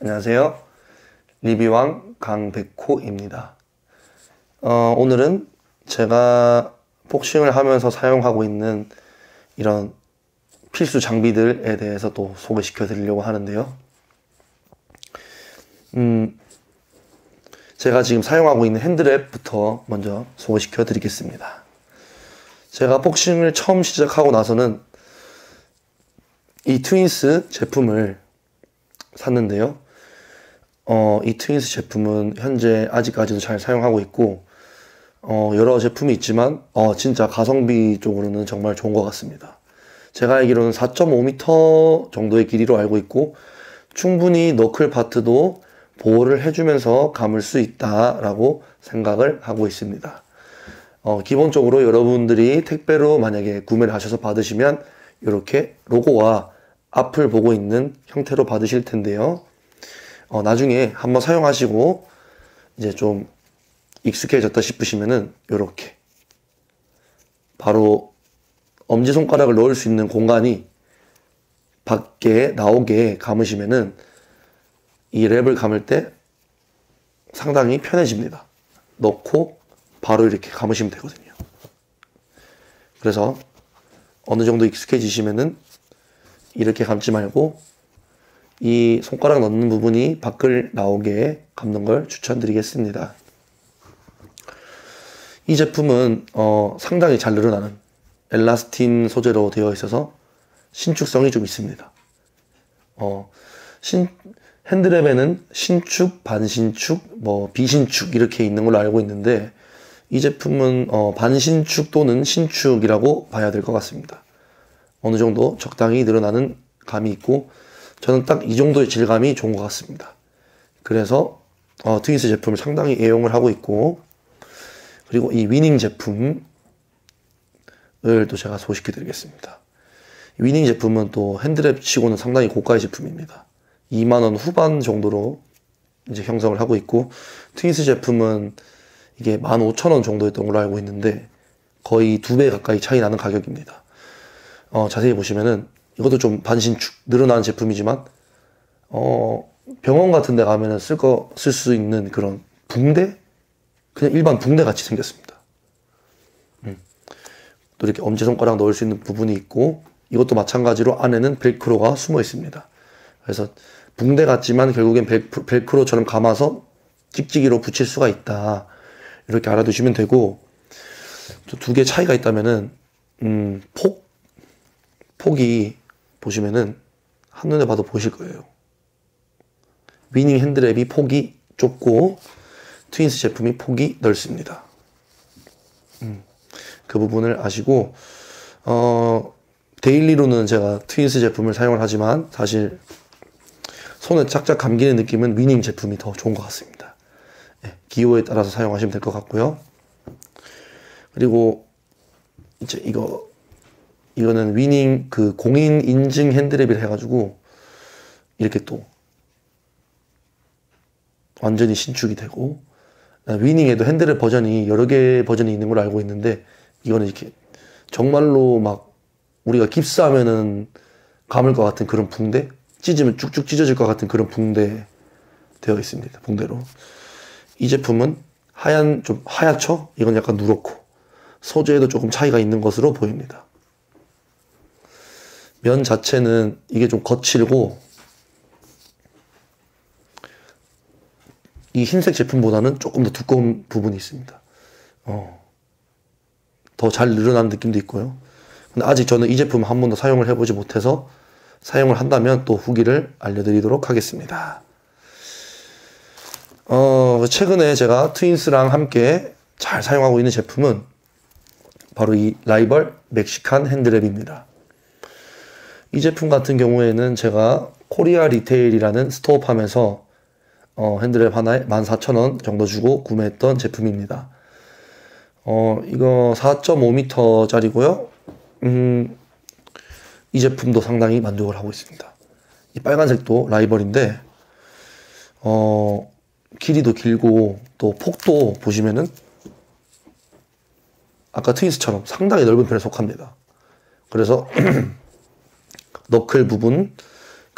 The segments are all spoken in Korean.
안녕하세요. 리뷰왕 강백호입니다. 오늘은 제가 복싱을 하면서 사용하고 있는 이런 필수 장비들에 대해서 또 소개시켜 드리려고 하는데요. 제가 지금 사용하고 있는 핸드랩부터 먼저 소개시켜 드리겠습니다. 제가 복싱을 처음 시작하고 나서는 이 트윈스 제품을 샀는데요. 이 트윈스 제품은 현재 아직까지도 잘 사용하고 있고, 여러 제품이 있지만, 진짜 가성비 쪽으로는 정말 좋은 것 같습니다. 제가 알기로는 4.5m 정도의 길이로 알고 있고, 충분히 너클 파트도 보호를 해주면서 감을 수 있다라고 생각을 하고 있습니다. 기본적으로 여러분들이 택배로 만약에 구매를 하셔서 받으시면, 이렇게 로고와 앞을 보고 있는 형태로 받으실 텐데요. 나중에 한번 사용하시고 이제 좀 익숙해졌다 싶으시면은 요렇게 바로 엄지손가락을 넣을 수 있는 공간이 밖에 나오게 감으시면은 이 랩을 감을 때 상당히 편해집니다. 넣고 바로 이렇게 감으시면 되거든요. 그래서 어느 정도 익숙해지시면은 이렇게 감지 말고 이 손가락 넣는 부분이 밖을 나오게 감는 걸 추천드리겠습니다. 이 제품은 상당히 잘 늘어나는 엘라스틴 소재로 되어 있어서 신축성이 좀 있습니다. 핸드랩에는 신축, 반신축, 비신축 이렇게 있는 걸로 알고 있는데 이 제품은 반신축 또는 신축이라고 봐야 될 것 같습니다. 어느 정도 적당히 늘어나는 감이 있고 저는 딱 이 정도의 질감이 좋은 것 같습니다. 그래서 트윈스 제품을 상당히 애용을 하고 있고, 그리고 이 위닝 제품을 또 제가 소개시켜 드리겠습니다. 위닝 제품은 또 핸드랩 치고는 상당히 고가의 제품입니다. 2만원 후반 정도로 이제 형성을 하고 있고, 트윈스 제품은 이게 15,000원 정도였던 걸로 알고 있는데 거의 2배 가까이 차이 나는 가격입니다. 자세히 보시면은 이것도 좀 반신축 늘어나는 제품이지만 병원 같은 데 가면은 쓸 수 있는 그런 붕대? 그냥 일반 붕대 같이 생겼습니다. 또 이렇게 엄지손가락 넣을 수 있는 부분이 있고, 이것도 마찬가지로 안에는 벨크로가 숨어 있습니다. 그래서 붕대 같지만 결국엔 벨크로처럼 감아서 찍찍이로 붙일 수가 있다, 이렇게 알아두시면 되고, 또 두 개 차이가 있다면은 폭이 보시면은 한눈에 봐도 보실 거예요. 위닝 핸드랩이 폭이 좁고 트윈스 제품이 폭이 넓습니다. 그 부분을 아시고, 데일리로는 제가 트윈스 제품을 사용을 하지만 사실 손에 짝짝 감기는 느낌은 위닝 제품이 더 좋은 것 같습니다. 기호에 따라서 사용하시면 될 것 같고요. 그리고 이제 이거는 위닝 그 공인 인증 핸드랩이라 해가지고 이렇게 또 완전히 신축이 되고, 위닝에도 핸드랩 버전이 여러 개 버전이 있는 걸로 알고 있는데 이거는 이렇게 정말로 막 우리가 깁스하면은 감을 것 같은 그런 붕대, 찢으면 쭉쭉 찢어질 것 같은 그런 붕대 되어 있습니다. 붕대로. 이 제품은 좀 하얗죠? 이건 약간 누렇고 소재에도 조금 차이가 있는 것으로 보입니다. 면 자체는 이게 좀 거칠고 이 흰색 제품보다는 조금 더 두꺼운 부분이 있습니다. 더 잘 늘어나는 느낌도 있고요. 근데 아직 저는 이 제품 한 번도 사용을 해보지 못해서 사용을 한다면 또 후기를 알려드리도록 하겠습니다. 최근에 제가 트윈스랑 함께 잘 사용하고 있는 제품은 바로 이 라이벌 멕시칸 핸드랩입니다. 이 제품 같은 경우에는 제가 코리아 리테일이라는 스토어팜에서 핸드랩 하나에 14,000원 정도 주고 구매했던 제품입니다. 이거 4.5m 짜리고요. 이 제품도 상당히 만족을 하고 있습니다. 이 빨간색도 라이벌인데 길이도 길고 또 폭도 보시면은 아까 트윈스처럼 상당히 넓은 편에 속합니다. 그래서 너클 부분,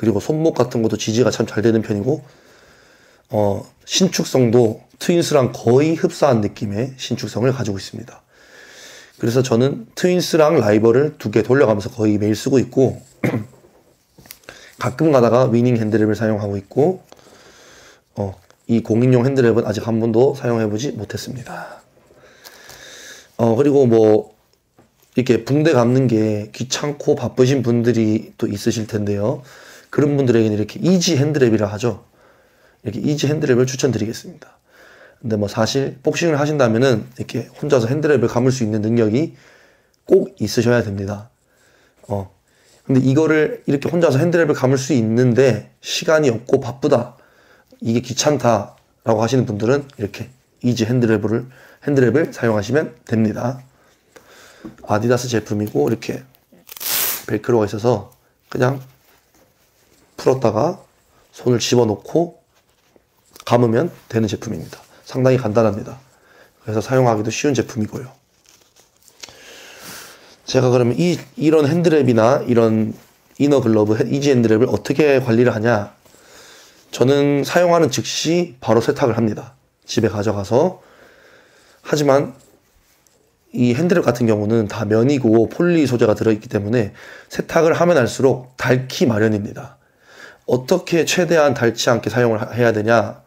그리고 손목 같은 것도 지지가 참 잘 되는 편이고, 신축성도 트윈스랑 거의 흡사한 느낌의 신축성을 가지고 있습니다. 그래서 저는 트윈스랑 라이벌을 두 개 돌려가면서 거의 매일 쓰고 있고, 가끔 가다가 위닝 핸드랩을 사용하고 있고, 이 공인용 핸드랩은 아직 한 번도 사용해보지 못했습니다. 그리고 뭐 이렇게 붕대 감는 게 귀찮고 바쁘신 분들이 또 있으실 텐데요. 그런 분들에게는 이렇게 이지 핸드랩이라 하죠. 이렇게 이지 핸드랩을 추천드리겠습니다. 근데 뭐 사실 복싱을 하신다면은 이렇게 혼자서 핸드랩을 감을 수 있는 능력이 꼭 있으셔야 됩니다. 근데 이거를 이렇게 혼자서 핸드랩을 감을 수 있는데 시간이 없고 바쁘다, 이게 귀찮다라고 하시는 분들은 이렇게 이지 핸드랩을 사용하시면 됩니다. 아디다스 제품이고 이렇게 벨크로가 있어서 그냥 풀었다가 손을 집어넣고 감으면 되는 제품입니다. 상당히 간단합니다. 그래서 사용하기도 쉬운 제품이고요. 제가 그러면 이런 핸드랩이나 이런 이너 글러브 이지 핸드랩을 어떻게 관리를 하냐? 저는 사용하는 즉시 바로 세탁을 합니다. 집에 가져가서. 하지만 이 핸드랩 같은 경우는 다 면이고 폴리 소재가 들어있기 때문에 세탁을 하면 할수록 닳기 마련입니다. 어떻게 최대한 닳지 않게 사용을 해야 되냐?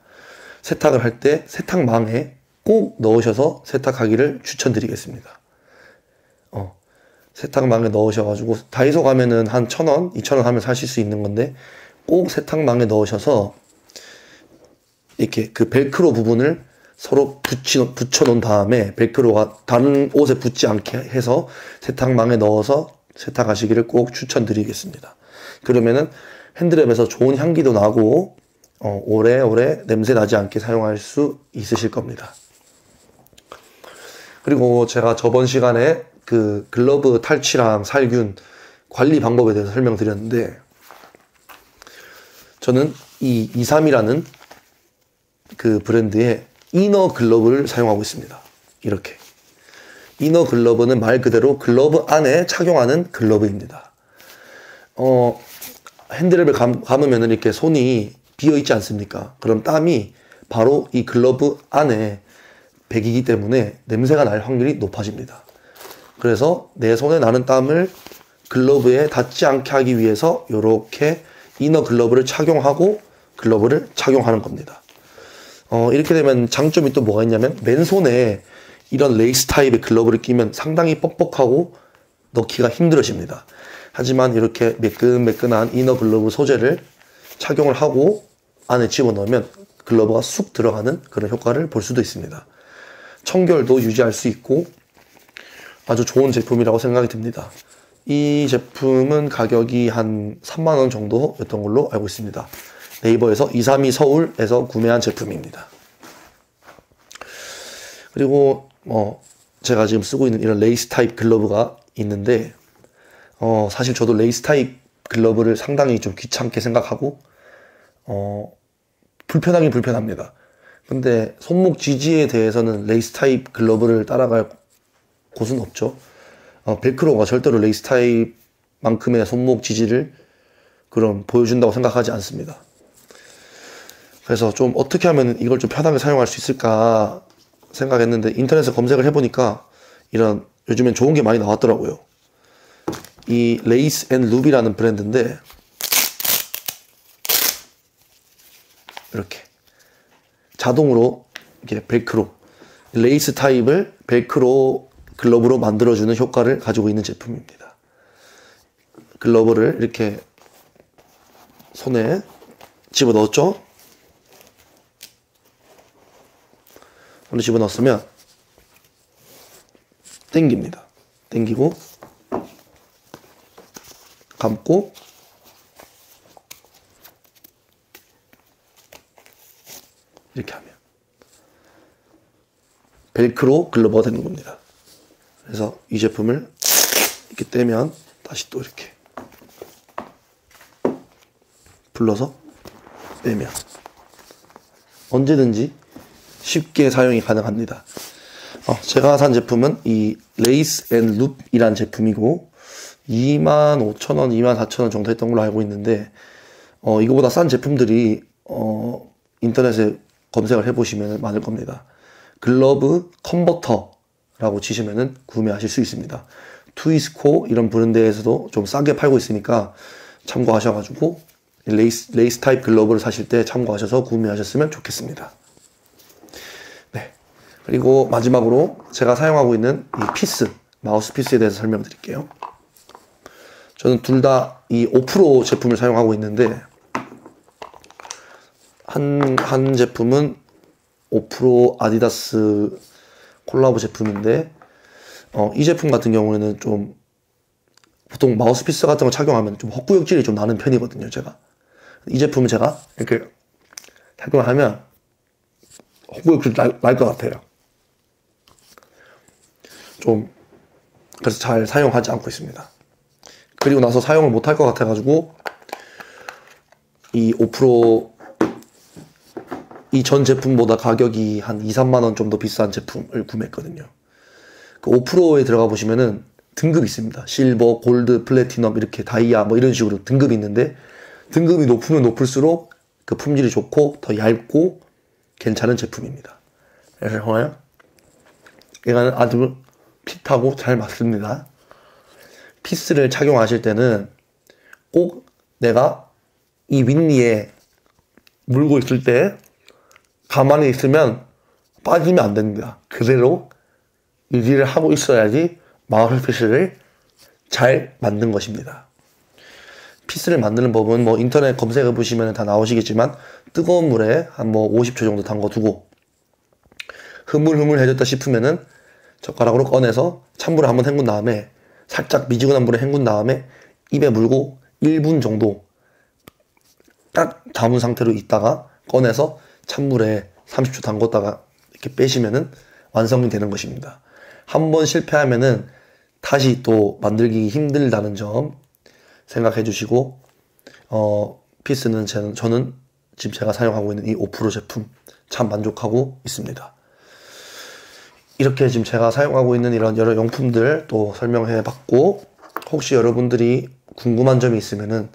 세탁을 할 때 세탁망에 꼭 넣으셔서 세탁하기를 추천드리겠습니다. 세탁망에 넣으셔가지고 다이소 가면은 한 1,000원, 2,000원 하면 사실 수 있는 건데 꼭 세탁망에 넣으셔서 이렇게 그 벨크로 부분을 서로 붙여놓은 다음에 벨크로가 다른 옷에 붙지 않게 해서 세탁망에 넣어서 세탁하시기를 꼭 추천드리겠습니다. 그러면은 핸드랩에서 좋은 향기도 나고 오래오래 냄새 나지 않게 사용할 수 있으실 겁니다. 그리고 제가 저번 시간에 그 글러브 탈취랑 살균 관리 방법에 대해서 설명드렸는데, 저는 이 23이라는 그 브랜드의 이너 글러브를 사용하고 있습니다. 이렇게 이너 글러브는 말 그대로 글러브 안에 착용하는 글러브입니다. 핸드랩을 감으면 이렇게 손이 비어 있지 않습니까? 그럼 땀이 바로 이 글러브 안에 배기기 때문에 냄새가 날 확률이 높아집니다. 그래서 내 손에 나는 땀을 글러브에 닿지 않게 하기 위해서 이렇게 이너 글러브를 착용하고 글러브를 착용하는 겁니다. 이렇게 되면 장점이 또 뭐가 있냐면, 맨손에 이런 레이스 타입의 글러브를 끼면 상당히 뻑뻑하고 넣기가 힘들어집니다. 하지만 이렇게 매끈매끈한 이너 글러브 소재를 착용을 하고 안에 집어넣으면 글러브가 쑥 들어가는 그런 효과를 볼 수도 있습니다. 청결도 유지할 수 있고 아주 좋은 제품이라고 생각이 듭니다. 이 제품은 가격이 한 3만원 정도였던 걸로 알고 있습니다. 네이버에서 232 서울에서 구매한 제품입니다. 그리고 제가 지금 쓰고 있는 이런 레이스 타입 글러브가 있는데, 사실 저도 레이스 타입 글러브를 상당히 좀 귀찮게 생각하고 불편하긴 불편합니다. 근데 손목 지지에 대해서는 레이스 타입 글러브를 따라갈 곳은 없죠. 벨크로가 절대로 레이스 타입만큼의 손목 지지를 그럼 보여준다고 생각하지 않습니다. 그래서 좀 어떻게 하면 이걸 좀 편하게 사용할 수 있을까 생각했는데, 인터넷에 검색을 해보니까 이런 요즘엔 좋은 게 많이 나왔더라고요. 이 레이스 앤 룹이라는 브랜드인데, 이렇게 자동으로 이렇게 벨크로 레이스 타입을 벨크로 글러브로 만들어주는 효과를 가지고 있는 제품입니다. 글러브를 이렇게 손에 집어넣었죠? 손에 집어넣었으면 당깁니다. 당기고 감고 이렇게 하면 벨크로 글러브가 되는 겁니다. 그래서 이 제품을 이렇게 떼면 다시 또 이렇게 불러서 빼면 언제든지 쉽게 사용이 가능합니다. 제가 산 제품은 이 레이스 앤 룹이란 제품이고 25,000원, 24,000원 정도 했던 걸로 알고 있는데, 이거보다 싼 제품들이 인터넷에 검색을 해보시면 많을 겁니다. 글러브 컨버터라고 치시면은 구매하실 수 있습니다. 트위스코 이런 브랜드에서도 좀 싸게 팔고 있으니까 참고하셔가지고 레이스 타입 글러브를 사실 때 참고하셔서 구매하셨으면 좋겠습니다. 네. 그리고 마지막으로 제가 사용하고 있는 이 피스, 마우스 피스에 대해서 설명드릴게요. 저는 둘 다 이 5프로 제품을 사용하고 있는데 한 제품은 5프로 아디다스 콜라보 제품인데 이 제품 같은 경우에는 좀 보통 마우스피스 같은 거 착용하면 좀 헛구역질이 좀 나는 편이거든요, 제가. 이 제품은 제가 이렇게 착용을 하면 헛구역질 날 것 같아요. 좀 그래서 잘 사용하지 않고 있습니다. 그리고 나서 사용을 못할 것 같아가지고 이 5프로 이 전 제품보다 가격이 한 2, 3만 원 좀 더 비싼 제품을 구매했거든요. 그 5프로에 들어가 보시면은 등급이 있습니다. 실버, 골드, 플래티넘 이렇게 다이아 뭐 이런 식으로 등급이 있는데 등급이 높으면 높을수록 그 품질이 좋고 더 얇고 괜찮은 제품입니다. 그래서 정말 이거는 아주 핏하고 잘 맞습니다. 피스를 착용하실 때는 꼭 내가 이 윗니에 물고 있을 때 가만히 있으면 빠지면 안 됩니다. 그대로 유지를 하고 있어야지 마우스피스를 잘 만든 것입니다. 피스를 만드는 법은 뭐 인터넷 검색해 보시면 다 나오시겠지만 뜨거운 물에 한 뭐 50초 정도 담궈 두고 흐물흐물해졌다 싶으면은 젓가락으로 꺼내서 찬물에 한번 헹군 다음에 살짝 미지근한 물에 헹군 다음에 입에 물고 1분 정도 딱 담은 상태로 있다가 꺼내서 찬물에 30초 담궜다가 이렇게 빼시면은 완성이 되는 것입니다. 한번 실패하면은 다시 또 만들기 힘들다는 점 생각해 주시고 피스는 저는 지금 제가 사용하고 있는 이 5프로 제품 참 만족하고 있습니다. 이렇게 지금 제가 사용하고 있는 이런 여러 용품들 또 설명해 봤고 혹시 여러분들이 궁금한 점이 있으면은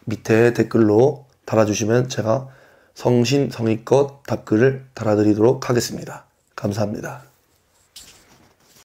밑에 댓글로 달아주시면 제가 성심성의껏 답글을 달아드리도록 하겠습니다. 감사합니다.